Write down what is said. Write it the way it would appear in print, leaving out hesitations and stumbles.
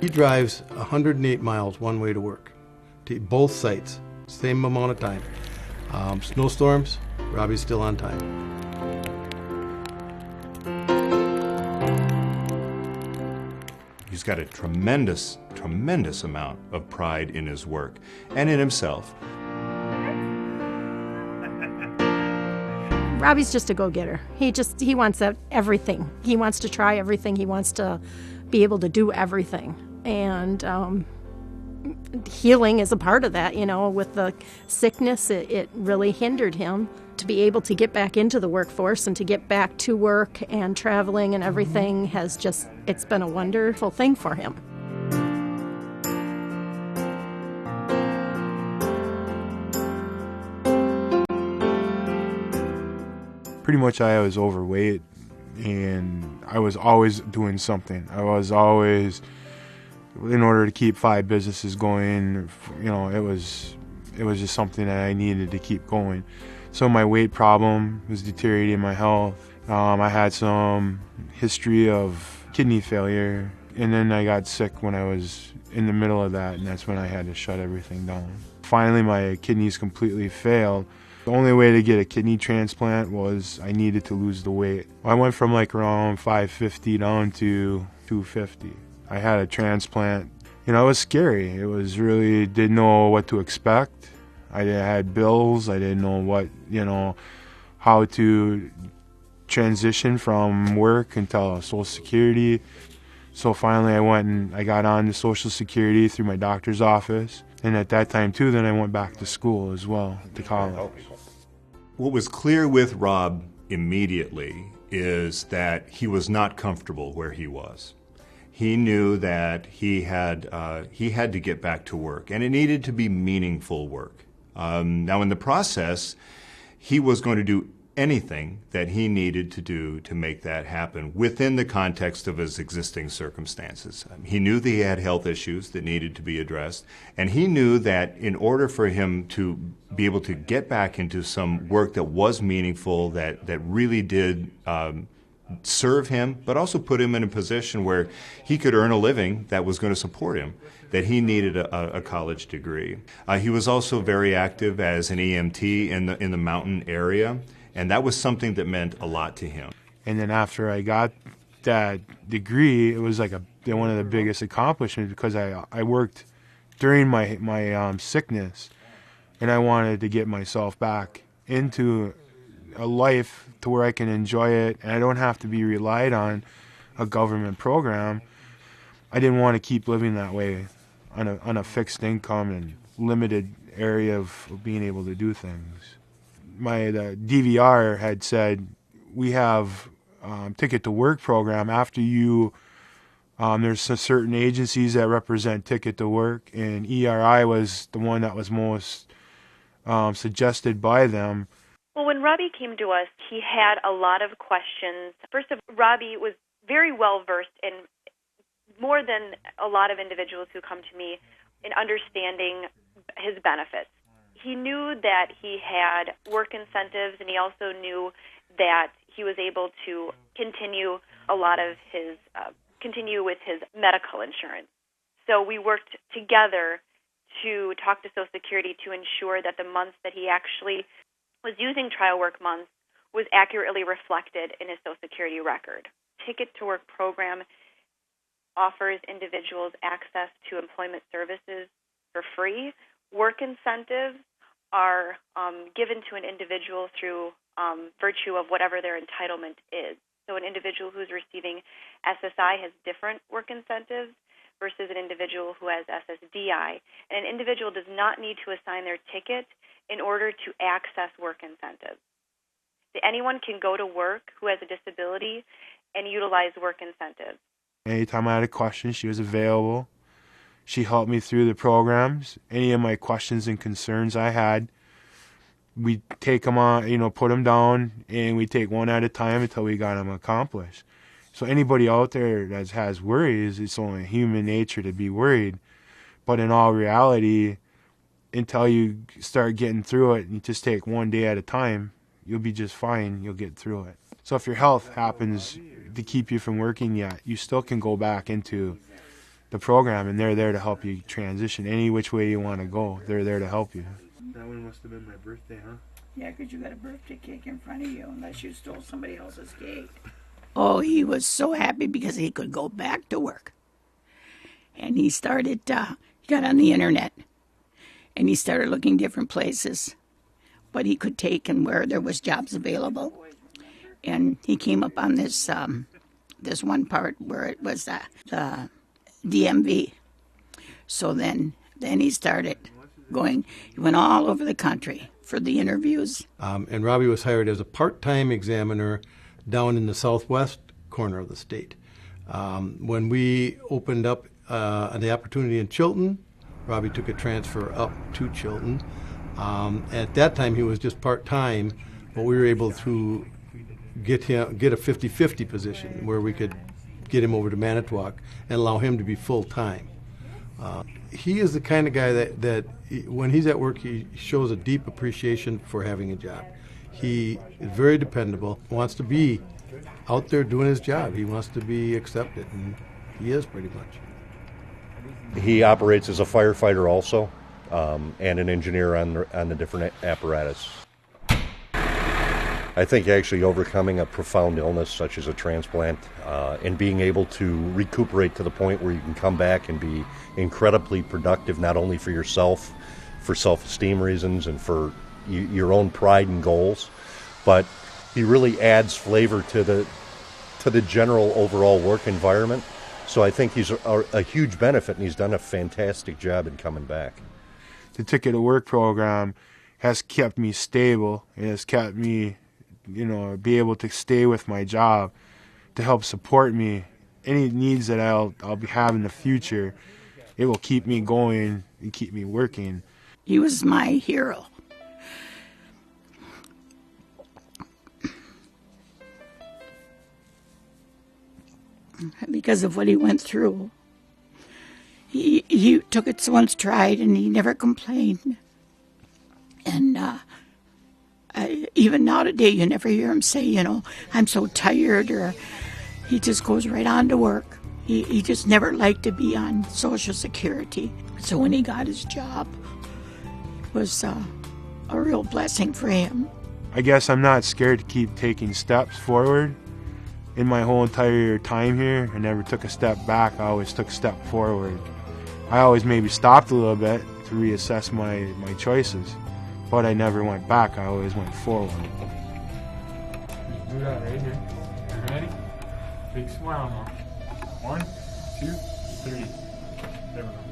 He drives 108 miles one way to work, to both sites, same amount of time. Snowstorms, Robbie's still on time. He's got a tremendous amount of pride in his work and in himself. Robbie's just a go-getter. He wants everything. He wants to try everything. He wants to be able to do everything. And healing is a part of that, with the sickness, it really hindered him to be able to get back into the workforce and to get back to work and traveling and everything it's been a wonderful thing for him. Pretty much I was overweight and I was always doing something. I was always, in order to keep 5 businesses going, it was just something that I needed to keep going. So my weight problem was deteriorating my health. I had some history of kidney failure, and then I got sick when I was in the middle of that, and that's when I had to shut everything down. Finally, my kidneys completely failed. The only way to get a kidney transplant was I needed to lose the weight. I went from around 550 down to 250. I had a transplant. It was scary. It was really, didn't know what to expect. I had bills. I didn't know how to transition from work until Social Security. So finally I went and I got on to Social Security through my doctor's office. And at that time too, then I went back to school as well, to college. What was clear with Rob immediately is that he was not comfortable where he was. He knew that he had to get back to work, and it needed to be meaningful work. Now, in the process, he was going to do anything that he needed to do to make that happen within the context of his existing circumstances. He knew that he had health issues that needed to be addressed, and he knew that in order for him to be able to get back into some work that was meaningful, that really did serve him, but also put him in a position where he could earn a living that was going to support him, that he needed a college degree. He was also very active as an EMT in the mountain area, and that was something that meant a lot to him. And then after I got that degree, it was one of the biggest accomplishments because I worked during my sickness, and I wanted to get myself back into a life to where I can enjoy it and I don't have to be relied on a government program. I didn't want to keep living that way on a fixed income and limited area of being able to do things. The DVR had said, we have Ticket to Work program. After you, there's certain agencies that represent Ticket to Work, and ERI was the one that was most suggested by them. Well, when Robbie came to us, he had a lot of questions. First of all, Robbie was very well versed in, more than a lot of individuals who come to me, in understanding his benefits. He knew that he had work incentives, and he also knew that he was able to continue with his medical insurance. So we worked together to talk to Social Security to ensure that the months that he actually was using trial work months was accurately reflected in his Social Security record. Ticket to Work program offers individuals access to employment services for free. Work incentives are given to an individual through virtue of whatever their entitlement is. So an individual who's receiving SSI has different work incentives versus an individual who has SSDI. And an individual does not need to assign their ticket in order to access work incentives. Anyone can go to work who has a disability and utilize work incentives. Anytime I had a question, she was available. She helped me through the programs. Any of my questions and concerns I had, we take them on, put them down, and we take one at a time until we got them accomplished. So anybody out there that has worries, it's only human nature to be worried. But in all reality, until you start getting through it, you just take one day at a time, you'll be just fine. You'll get through it. So if your health happens to keep you from working yet, you still can go back into the program, and they're there to help you transition any which way you want to go. They're there to help you. That one must have been my birthday, huh? Yeah, 'cause you got a birthday cake in front of you, unless you stole somebody else's cake. Oh, he was so happy because he could go back to work. And he started, he got on the internet, and he started looking different places what he could take and where there was jobs available. And he came up on this this one part where it was the DMV. So then he started going. He went all over the country for the interviews. And Robbie was hired as a part-time examiner down in the southwest corner of the state. When we opened up the opportunity in Chilton, Robbie took a transfer up to Chilton. At that time, he was just part-time, but we were able to get a 50-50 position where we could get him over to Manitowoc and allow him to be full-time. He is the kind of guy that when he's at work, he shows a deep appreciation for having a job. He is very dependable, wants to be out there doing his job. He wants to be accepted, and he is pretty much. He operates as a firefighter also, and an engineer on the different apparatus. I think actually overcoming a profound illness such as a transplant and being able to recuperate to the point where you can come back and be incredibly productive, not only for yourself, for self-esteem reasons and for your own pride and goals, but he really adds flavor to the general overall work environment. So I think he's a huge benefit, and he's done a fantastic job in coming back. The Ticket to Work program has kept me stable. It has kept me, be able to stay with my job to help support me. Any needs that I'll have in the future, it will keep me going and keep me working. He was my hero. Because of what he went through. He took it one's stride and he never complained. And even now today, you never hear him say, I'm so tired, or he just goes right on to work. He just never liked to be on Social Security. So when he got his job, it was a real blessing for him. I guess I'm not scared to keep taking steps forward. In my whole entire time here, I never took a step back. I always took a step forward. I always maybe stopped a little bit to reassess my choices, but I never went back. I always went forward. Do that right here. You ready? Big smile now. 1, 2, 3. There we go.